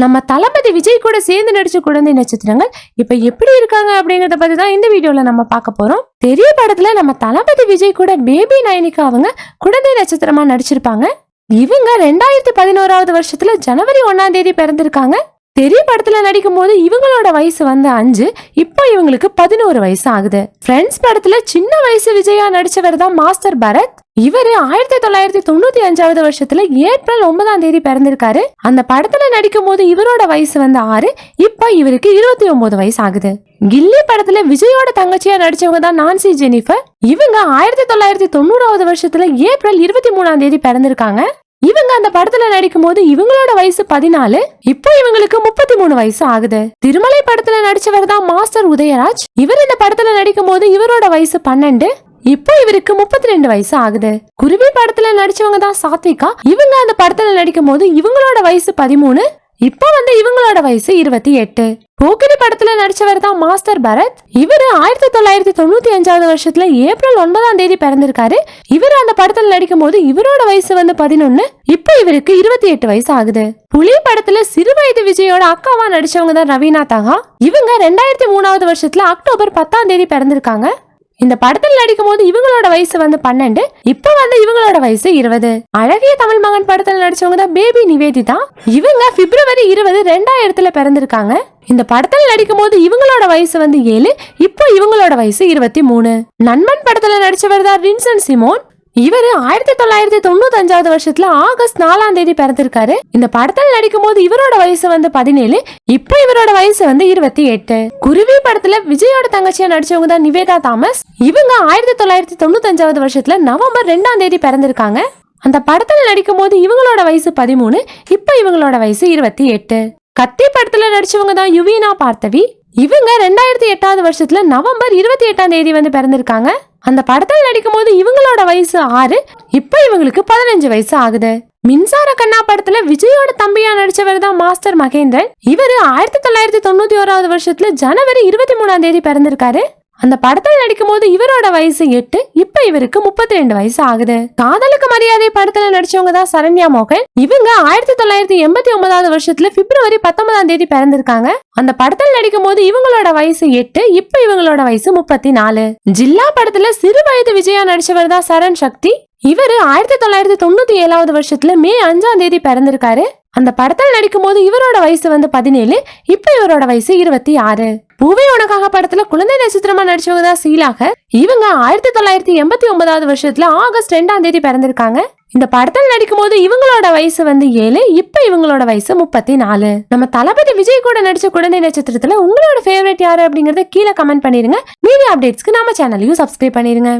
நம்ம தளபதி விஜய் கூட சேர்ந்து நடிச்ச குழந்தை நட்சத்திரங்கள் இப்ப எப்படி இருக்காங்க அப்படிங்கறத பத்தி தான் இந்த வீடியோல நம்ம பார்க்க போறோம். தெரிய படத்துல நம்ம தளபதி விஜய் கூட பேபி நயனிகா அவங்க குழந்தை நட்சத்திரமா நடிச்சிருப்பாங்க. இவங்க 2011 வருஷத்துல ஜனவரி 1ஆம் தேதி பிறந்திருக்காங்க. தெரிய படத்துல நடிக்கும் போது இவங்களோட வயசு 5, இப்போ இவங்களுக்கு 11 வயசு ஆகுது. ஃப்ரெண்ட்ஸ் படத்துல சின்ன வயசு விஜயா நடிச்சவர் தான் மாஸ்டர் பரத். இவரு 1995 வருஷத்துல ஏப்ரல் 9ஆம் தேதி பிறந்திருக்காரு. அந்த படத்துல நடிக்கும் போது இவரோட வயசு 6, இப்ப இவருக்கு 29 வயசு ஆகுது. கில்லி படத்துல விஜயோட தங்கச்சியா நடிச்சவங்க தான் நான்சி ஜெனிஃபர். இவங்க 1990 வருஷத்துல ஏப்ரல் 23ஆம் தேதி பிறந்திருக்காங்க. இவங்க அந்த படத்துல நடிக்கும் போது இவங்களோட வயசு 14, இப்போ இவங்களுக்கு 33 வயசு ஆகுது. திருமலை படத்துல நடிச்சவர் தான் மாஸ்டர் உதயராஜ். இவர் இந்த படத்துல நடிக்கும் போது இவரோட வயசு 12, இப்போ இவருக்கு 32 வயசு ஆகுது. குருவி படத்துல நடிச்சவங்க தான் சாத்விகா. இவங்க அந்த படத்துல நடிக்கும் போது இவங்களோட வயசு 13, இப்போ இவங்களோட வயசு 28. போக்கிரி படத்துல நடிச்சவர் தான் மாஸ்டர் பரத். இவரு 1995 வருஷத்துல ஏப்ரல் 9ஆம் தேதி பிறந்திருக்காரு. இவர் அந்த படத்துல நடிக்கும் போது இவரோட வயசு 11, இப்போ இவருக்கு 28 வயசு ஆகுது. புலி படத்துல சிறு வயது விஜயோட அக்காவா நடிச்சவங்க தான் ரவீனா தகா. இவங்க 2003 வருஷத்துல அக்டோபர் 10ஆம் தேதி பிறந்திருக்காங்க. இந்த படத்தில் நடிக்கும் போது இவங்களோட வயசு 12, இப்போ இவங்களோட வயசு 20. அழகிய தமிழ் மகன் படத்தில் நடிச்சவங்க தான் பேபி நிவேதிதா. இவங்க பிப்ரவரி 20, 2000 பிறந்திருக்காங்க. இந்த படத்தில் நடிக்கும் போது இவங்களோட வயசு 7, இப்போ இவங்களோட வயசு 23. நண்பன் படத்துல நடிச்சவர் தான் வின்சென்ட் சிமோன். இவரு 1995 வருஷத்துல ஆகஸ்ட் 4ஆம் தேதி பிறந்திருக்காரு. இந்த படத்தில் நடிக்கும் போது இவரோட வயசு 17, இப்போ இவரோட வயசு 28. குருவி படத்துல விஜயோட தங்கச்சியா நடிச்சவங்க தான் நிவேதா தாமஸ். இவங்க 1995 வருஷத்துல நவம்பர் 2ஆம் தேதி பிறந்திருக்காங்க. அந்த படத்துல நடிக்கும் போது இவங்களோட வயசு 13, இப்போ இவங்களோட வயசு 28. கத்தி படத்துல நடிச்சவங்க தான் யுவீனா பார்த்தவி. இவங்க 2008 வருஷத்துல நவம்பர் 28ஆம் தேதி பிறந்திருக்காங்க. அந்த படத்தில் நடிக்கும் போது இவங்களோட வயசு 6, இப்போ இவங்களுக்கு 15 வயசு ஆகுது. மின்சார கண்ணா படத்துல விஜயோட தம்பியா நடிச்சவர் தான் மாஸ்டர் மகேந்திரன். இவரு 1991 வருஷத்துல ஜனவரி 23ஆம் தேதி பிறந்திருக்காரு. அந்த படத்தில் நடிக்கும் போது இவரோட வயசு 8, இப்போ இவருக்கு 32 வயசு ஆகுது. காதலுக்கு மரியாதை படத்துல நடிச்சவங்க தான் சரண்யா மோகன். இவங்க 1989 வருஷத்துல பிப்ரவரி 19ஆம் தேதி பிறந்திருக்காங்க. அந்த படத்தில் நடிக்கும் போது இவங்களோட வயசு 8, இப்போ இவங்களோட வயசு 34. ஜில்லா படத்துல சிறு வயது விஜயா நடிச்சவர் தான் சரண் சக்தி. இவரு 1997 வருஷத்துல மே 5ஆம் தேதி பிறந்திருக்காரு. அந்த படத்தில் நடிக்கும் போது இவரோட வயசு 17, இப்போ இவரோட வயசு 26. பூவே உனக்காக படத்துல குழந்தை நட்சத்திரமா நடிச்சவங்க தான் சீலாகர். இவங்க 1989 வருஷத்துல ஆகஸ்ட் 2ஆம் தேதி பிறந்திருக்காங்க. இந்த படத்தில் நடிக்கும் போது இவங்களோட வயசு 7, இப்போ இவங்களோட வயசு 34. நம்ம தளபதி விஜய் கூட நடிச்ச குழந்தை நட்சத்திரத்துல உங்களோட ஃபேவரட் யாரு அப்படிங்கறத கீழே கமெண்ட் பண்ணிருங்க. மீடியா அப்டேட்ஸ்க்கு நம்ம சேனலையும் சப்ஸ்கிரைப் பண்ணிருங்க.